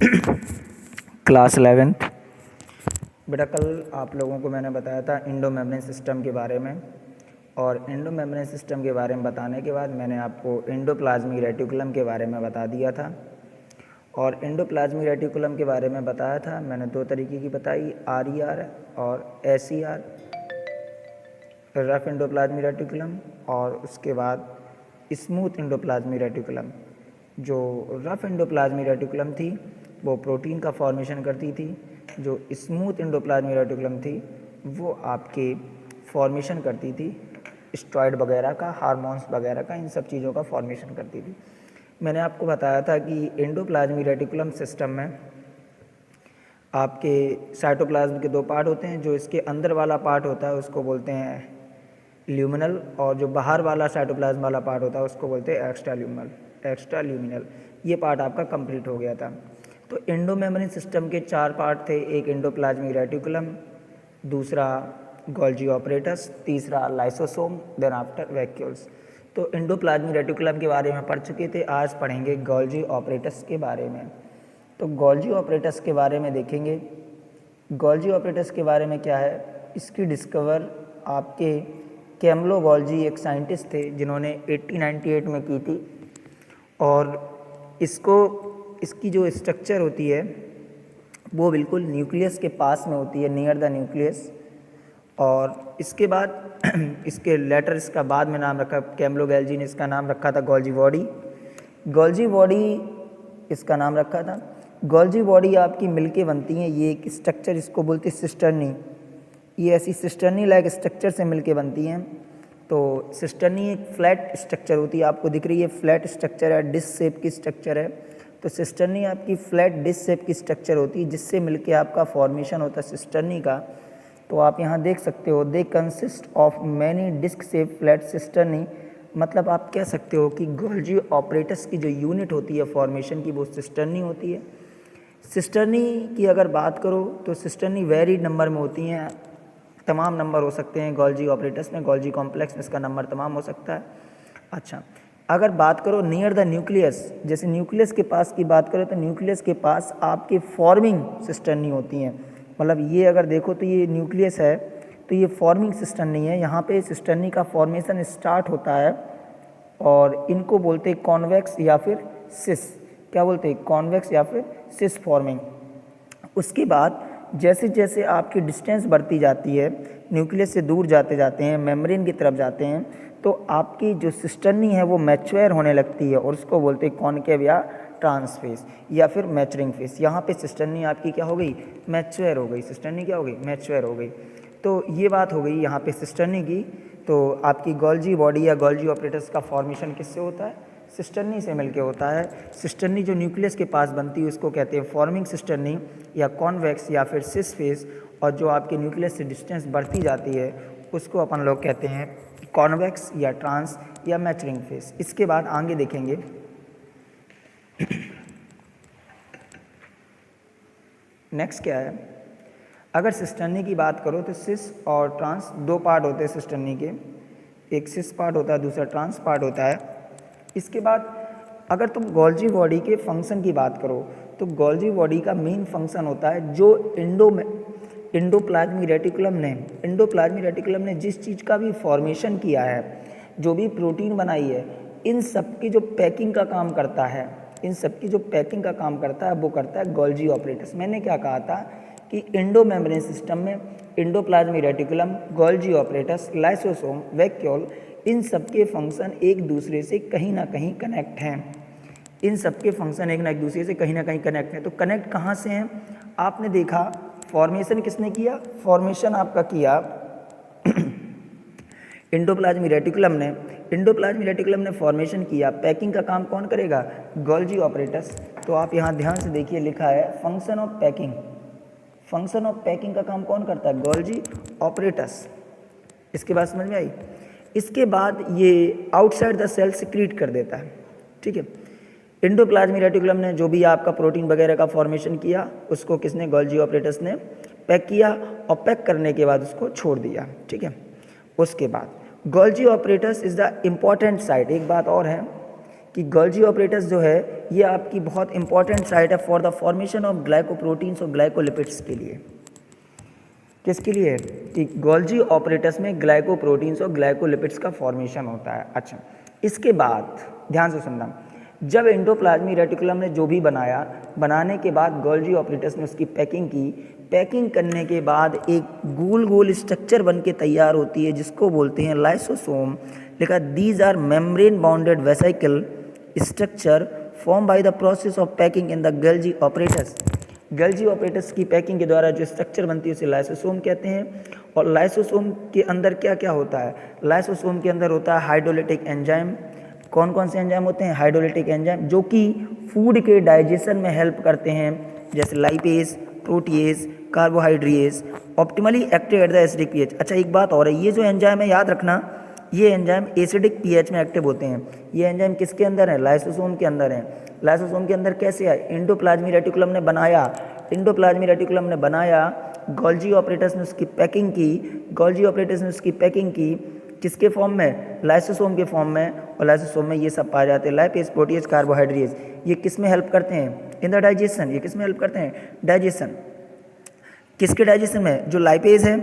Class 11th। बेटा कल आप लोगों को मैंने बताया था इंडो मेम्ब्रेन सिस्टम के बारे में, और इंडो मेम्ब्रेन सिस्टम के बारे में बताने के बाद मैंने आपको एंडोप्लाज्मिक रेटिकुलम के बारे में बता दिया था। और एंडोप्लाज्मिक रेटिकुलम के बारे में बताया था मैंने दो तरीके की बताई, RER और SER, रफ एंडोप्लाज्मिक रेटिकुलम, और उसके बाद स्मूथ एंडोप्लाज्मिक रेटिकुलम। जो रफ एंडोप्लाज्मिक रेटिकुलम थी वो प्रोटीन का फॉर्मेशन करती थी, जो स्मूथ एंडोप्लाज्मिक रेटिकुलम थी वो आपके फॉर्मेशन करती थी स्टेरॉइड वगैरह का, हार्मोन्स वगैरह का, इन सब चीज़ों का फॉर्मेशन करती थी। मैंने आपको बताया था कि एंडोप्लाज्मिक रेटिकुलम सिस्टम में आपके साइटोप्लाज्म के दो पार्ट होते हैं। जो इसके अंदर वाला पार्ट होता है उसको बोलते हैं ल्यूमिनल, और जो बाहर वाला साइटोप्लाज्म वाला पार्ट होता है उसको बोलते हैं एक्स्ट्रा ल्यूमिनल। ये पार्ट आपका कंप्लीट हो गया था। तो एंडो मेम्ब्रेन सिस्टम के चार पार्ट थे, एक एंडोप्लाज्मिक रेटिकुलम, दूसरा गोल्जी ऑपरेटस, तीसरा लाइसोसोम, देन आफ्टर वैक्यूल्स। तो एंडोप्लाज्मिक रेटिकुलम के बारे में पढ़ चुके थे, आज पढ़ेंगे गोल्जी ऑपरेटस के बारे में। तो गोल्जी ऑपरेटस के बारे में देखेंगे। गोल्जी ऑपरेटस के बारे में क्या है, इसकी डिस्कवर आपके कैमलो गोल्जी एक साइंटिस्ट थे जिन्होंने 1898 में की थी। और इसकी जो स्ट्रक्चर होती है वो बिल्कुल न्यूक्लियस के पास में होती है, नियर द न्यूक्लियस। और इसके बाद इसके लेटर इसका बाद में नाम रखा कैमलो गोल्जी ने, इसका नाम रखा था गोल्जी बॉडी इसका नाम रखा था। गोल्जी बॉडी आपकी मिलके बनती हैं, ये एक स्ट्रक्चर इसको बोलते हैं सिस्टर्नी। ये ऐसी सिस्टर्नी लाइक स्ट्रक्चर से मिलके बनती हैं। तो सिस्टर्नी एक फ्लैट स्ट्रक्चर होती है, आपको दिख रही है फ्लैट स्ट्रक्चर है, डिस्क शेप की स्ट्रक्चर है। तो सिस्टर्नी आपकी फ्लैट डिस्क शेप की स्ट्रक्चर होती है जिससे मिलके आपका फॉर्मेशन होता है सिस्टर्नी का। तो आप यहाँ देख सकते हो, they consist of many disc shape flat cisternae. मतलब आप कह सकते हो कि गोल्जी ऑपरेटस की जो यूनिट होती है फॉर्मेशन की वो सिस्टर्नी होती है। सिस्टर्नी की अगर बात करो तो सिस्टर्नी वेरिड नंबर में होती हैं, तमाम नंबर हो सकते हैं गोल्जी ऑपरेटस में, गोल्जी कॉम्प्लेक्स में इसका नंबर तमाम हो सकता है। अच्छा, अगर बात करो नियर द न्यूक्लियस, जैसे न्यूक्लियस के पास की बात करें तो न्यूक्लियस के पास आपके फॉर्मिंग सिस्टर्नी होती हैं। मतलब ये अगर देखो तो ये न्यूक्लियस है तो ये फॉर्मिंग सिस्टर्नी है, यहाँ पे सिस्टर्नी का फॉर्मेशन स्टार्ट होता है। और इनको बोलते हैं कॉन्वेक्स या फिर सिस, क्या बोलते हैं, कॉन्वेक्स या फिर सिस फॉर्मिंग। उसके बाद जैसे जैसे आपकी डिस्टेंस बढ़ती जाती है, न्यूक्लियस से दूर जाते जाते हैं, मेम्ब्रेन की तरफ जाते हैं, तो आपकी जो सिस्टर्नी है वो मैच्योर होने लगती है और उसको बोलते हैं कॉनकेव या ट्रांसफेस या फिर मैचरिंग फेस। यहाँ पे सिस्टर्नी आपकी क्या हो गई, मैच्योर हो गई। सिस्टर्नी क्या हो गई, मैच्योर हो गई। तो ये बात हो गई यहाँ पे सिस्टर्नी की। तो आपकी गोल्जी बॉडी या गोल्जी ऑपरेटस का फॉर्मेशन किससे होता है, सिस्टर्नी से मिलके होता है। सिस्टर्नी जो न्यूक्लियस के पास बनती है उसको कहते हैं फॉर्मिंग सिस्टर्नी या कॉन्वेक्स या फिर सिस फेस, और जो आपके न्यूक्लियस से डिस्टेंस बढ़ती जाती है उसको अपन लोग कहते हैं कॉन्वेक्स या ट्रांस या मैचरिंग फेस। इसके बाद आगे देखेंगे नेक्स्ट क्या है। अगर सिस्टर्नी की बात करो तो सिस और ट्रांस दो पार्ट होते हैं सिस्टर्नी के, एक सिस पार्ट होता है, दूसरा ट्रांस पार्ट होता है। इसके बाद अगर तुम गोल्जी बॉडी के फंक्शन की बात करो तो गोल्जी बॉडी का मेन फंक्शन होता है जो एंडोप्लाज्मिक रेटिकुलम ने जिस चीज़ का भी फॉर्मेशन किया है, जो भी प्रोटीन बनाई है, इन सब की जो पैकिंग का काम करता है, वो करता है गोल्जी ऑपरेटस। मैंने क्या कहा था कि एंडो मेम्ब्रेन सिस्टम में endoplasmic reticulum, Golgi apparatus, lysosome, vacuole, इन सब के फंक्शन एक दूसरे से कहीं ना कहीं कनेक्ट हैं। तो कनेक्ट कहाँ से हैं, आपने देखा फॉर्मेशन किसने किया, फॉर्मेशन आपका किया एंडोप्लाज्मिक रेटिकुलम ने फॉर्मेशन किया। पैकिंग का काम कौन करेगा, गोल्जी ऑपरेटस। तो आप यहाँ ध्यान से देखिए, लिखा है फंक्शन ऑफ पैकिंग का काम कौन करता है, गोल्जी ऑपरेटस। इसके बाद समझ में आई। इसके बाद ये आउटसाइड द सेल सिक्रीट कर देता है, ठीक है। एंडोप्लाज्मिक रेटिकुलम ने जो भी आपका प्रोटीन वगैरह का फॉर्मेशन किया उसको किसने, गोल्जी ऑपरेटस ने पैक किया, और पैक करने के बाद उसको छोड़ दिया, ठीक है। उसके बाद Golgi apparatus is the important site. एक बात और है कि गोल्जी ऑपरेटस जो है ये आपकी बहुत इंपॉर्टेंट साइट है for the formation of glycoproteins और ग्लाइकोलिपिड्स के लिए। किसके लिए? कि गोल्जी ऑपरेटस में ग्लाइकोप्रोटीन्स और ग्लाइकोलिपिड्स का फॉर्मेशन होता है। अच्छा, इसके बाद ध्यान से सुनना, जब एंडोप्लाज्मिक रेटिकुलम ने जो भी बनाया, बनाने के बाद गोल्जी ऑपरेटस ने उसकी पैकिंग की। पैकिंग करने के बाद एक गोल गोल स्ट्रक्चर बन के तैयार होती है जिसको बोलते हैं लाइसोसोम। लिखा, these are membrane bounded vesicle structure form by the process of packing in the Golgi apparatus. Golgi apparatus की पैकिंग के द्वारा जो स्ट्रक्चर बनती है उसे लाइसोसोम कहते हैं। और लाइसोसोम के अंदर क्या क्या होता है? लाइसोसोम के अंदर होता है हाइड्रोलिटिक एंजाइम। कौन कौन से एंजाइम होते हैं? हाइड्रोलिटिक एंजाइम, जो कि फूड के डाइजेशन में हेल्प करते हैं, जैसे lipase, protease, carbohydrase, optimally active at the acidic pH. अच्छा, एक बात और है, ये जो एंजाइम है याद रखना, ये एंजाइम एसिडिक पीएच में एक्टिव होते हैं। ये एंजाइम किसके अंदर है? लाइसोसोम के अंदर है। लाइसोसोम के अंदर कैसे आए? एंडोप्लाज्मिक रेटिकुलम ने बनाया। एंडोप्लाज्मिक रेटिकुलम ने बनाया, गोल्जी ऑपरेटस ने उसकी पैकिंग की। गोल्जी ऑपरेटस ने उसकी पैकिंग की किसके फॉर्म में? लाइसोसोम के फॉर्म में। और लाइसोसोम में ये सब पाए जाते हैं, लाइपेज, प्रोटीएज, कार्बोहाइड्रेज। ये किस में हेल्प करते हैं? In the digestion. ये किस में हेल्प करते हैं? डाइजेशन। किसके डाइजेशन में? जो लाइपेज है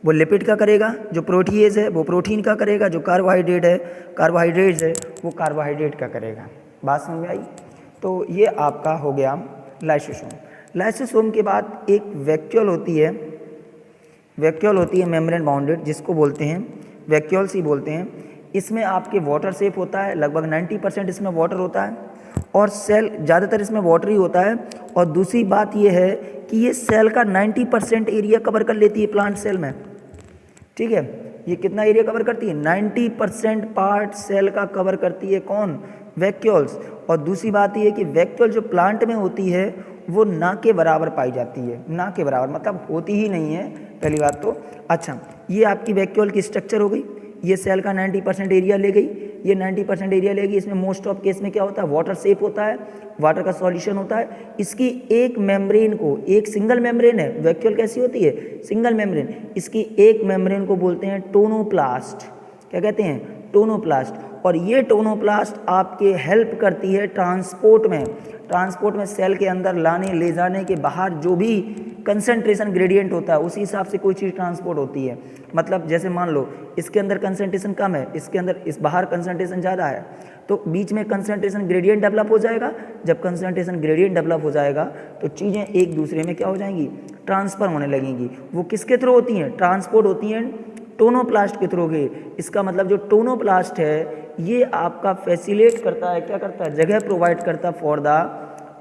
वो लिपिड का करेगा, जो प्रोटीएज है वो प्रोटीन का करेगा, जो कार्बोहाइड्रेट है, कार्बोहाइड्रेट्स है वो कार्बोहाइड्रेट का करेगा। बात समझ में आई? तो ये आपका हो गया लाइसोसोम। लाइसोसोम के बाद एक वैक्यूल होती है, वैक्यूल होती है मेम्ब्रेन बाउंडेड, जिसको बोलते हैं वैक्यूल्स ही बोलते हैं। इसमें आपके वाटर सेप होता है, लगभग 90% इसमें वाटर होता है और सेल ज़्यादातर इसमें वाटर ही होता है। और दूसरी बात ये है कि ये सेल का 90% एरिया कवर कर लेती है प्लांट सेल में। ठीक है, ये कितना एरिया कवर करती है? 90% पार्ट सेल का कवर करती है। कौन? वैक्यूल्स। और दूसरी बात ये है कि वैक्यूल जो प्लांट में होती है वो ना के बराबर पाई जाती है। ना के बराबर मतलब होती ही नहीं है, पहली बात तो। अच्छा, ये आपकी वैक्यूल की स्ट्रक्चर हो गई। ये सेल का 90% एरिया ले गई, ये 90% एरिया लेगी। इसमें मोस्ट ऑफ केस में क्या होता है? वाटर सेप होता है, वाटर का सॉल्यूशन होता है। इसकी एक मेम्ब्रेन को, एक सिंगल मेम्ब्रेन है, वैक्यूल कैसी होती है? Single membrane. इसकी एक मेम्ब्रेन को बोलते हैं टोनोप्लास्ट। क्या कहते हैं? टोनोप्लास्ट। और ये टोनोप्लास्ट आपके हेल्प करती है ट्रांसपोर्ट में। ट्रांसपोर्ट में सेल के अंदर लाने ले जाने के बाहर जो भी कंसंट्रेशन ग्रेडियंट होता है उसी हिसाब से कोई चीज़ ट्रांसपोर्ट होती है। मतलब जैसे मान लो इसके अंदर कंसंट्रेशन कम है, इसके अंदर इस बाहर कंसंट्रेशन ज़्यादा है, तो बीच में कंसंट्रेशन ग्रेडियंट डेवलप हो जाएगा। जब कंसंट्रेशन ग्रेडियंट डेवलप हो जाएगा तो चीज़ें एक दूसरे में क्या हो जाएंगी? ट्रांसफ़र होने लगेंगी। वो किसके थ्रू होती हैं? ट्रांसपोर्ट होती हैं टोनोप्लास्ट के थ्रू होगी। इसका मतलब जो टोनोप्लास्ट है ये आपका फैसिलेट करता है, क्या करता है? जगह प्रोवाइड करता है फॉर द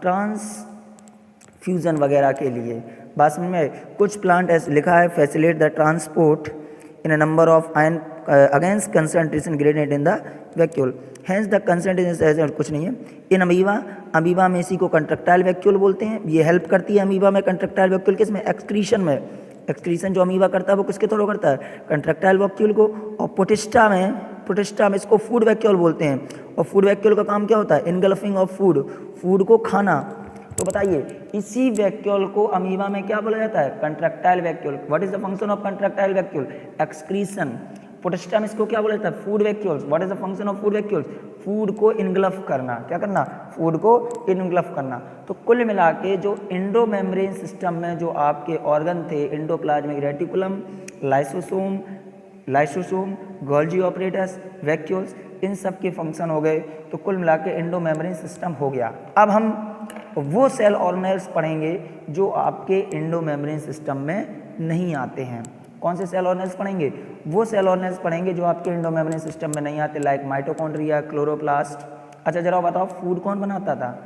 ट्रांसफ्यूज़न वगैरह के लिए। बात समझ में? कुछ प्लांट ऐसे लिखा है, facilitate the transport in a number of ion against concentration gradient in the vacuole, hence the concentration. कुछ नहीं है। इन अमीबा, अमीबा में इसी को कंट्रक्टाइल वैक्यूल बोलते हैं। ये हेल्प करती है अमीबा में कंट्रक्टाइल वैक्यूल किसमें? एक्सक्रीशन में। एक्सक्रीशन जो अमीबा करता है वो किसके थ्रू करता है? कंट्रक्टाइल वैक्यूल को। और प्रोटिस्टा में इसको फूड वैक्यूल बोलते हैं। और फूड वैक्यूल का काम क्या होता है? इनगल्फिंग ऑफ फूड, फूड को खाना। तो बताइए इसी वैक्यूल को अमीबा में क्या बोला जाता है? Contractile vacuole. What is the function of contractile vacuole? Excretion. Protista में इसको क्या बोला जाता है? Food vacuoles. What is the function of food vacuoles? Food को इनगल्फ करना। क्या करना? फूड को इनगल्फ करना। तो कुल मिला के जो एंडोमेम्ब्रेन सिस्टम में जो आपके ऑर्गन थे, endoplasmic reticulum, lysosome, Golgi apparatus, vacuoles, इन सब के फंक्शन हो गए। तो कुल मिला के एंडोमेम्ब्रेन सिस्टम हो गया। अब हम वो सेल ऑर्गेनेल्स पढ़ेंगे जो आपके एंडोमेम्ब्रेन सिस्टम में नहीं आते हैं। कौन से सेल ऑर्गेनेल्स पढ़ेंगे? वो सेल ऑर्गेनेल्स पढ़ेंगे जो आपके एंडोमेम्ब्रेन सिस्टम में नहीं आते, लाइक माइटोकॉन्ड्रिया, क्लोरोप्लास्ट। अच्छा जरा बताओ, फूड कौन बनाता था?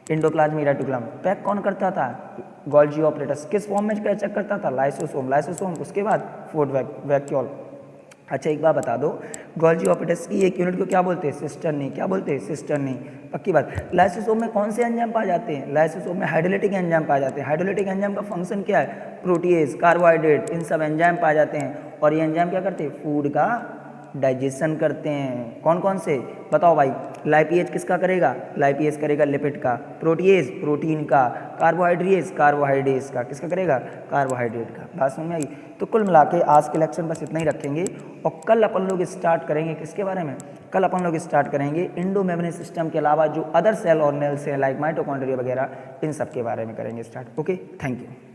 Endoplasmic reticulum. पैक कौन करता था? Golgi apparatus. किस फॉर्म में चेक करता था? लाइसोसोम। उसके बाद फूड वैक्यूल। अच्छा एक बात बता दो, गोल्जी ऑपरेटस की एक यूनिट को क्या बोलते हैं? सिस्टर्नी। क्या बोलते हैं? सिस्टर्नी। पक्की बात। लाइसोसोम में कौन से एंजाइम पाए जाते हैं? लाइसोसोम में हाइड्रोलिटिक एंजाइम पाए जाते हैं। हाइड्रोलिटिक एंजाइम का फंक्शन क्या है? प्रोटीएज, कार्बोहाइड्रेट, इन सब एंजाइम पाए जाते हैं। और ये एंजाइम क्या करते हैं? फूड का डाइजेशन करते हैं। कौन कौन से बताओ भाई? लाइपेज किसका करेगा? लाइपेज करेगा लिपिड का। प्रोटीएज प्रोटीन का। कार्बोहाइड्रेट्स का। किसका करेगा? कार्बोहाइड्रेट का। बात समझ में आई? तो कुल मिला के आज के लेक्चर बस इतना ही रखेंगे और कल अपन लोग स्टार्ट करेंगे किसके बारे में? कल अपन लोग स्टार्ट करेंगे इंडो मेम्ब्रेन सिस्टम के अलावा जो अदर सेल ऑर्गेनेल्स हैं लाइक माइटोकॉन्ड्रिया वगैरह, इन सब के बारे में करेंगे स्टार्ट। Okay, thank you.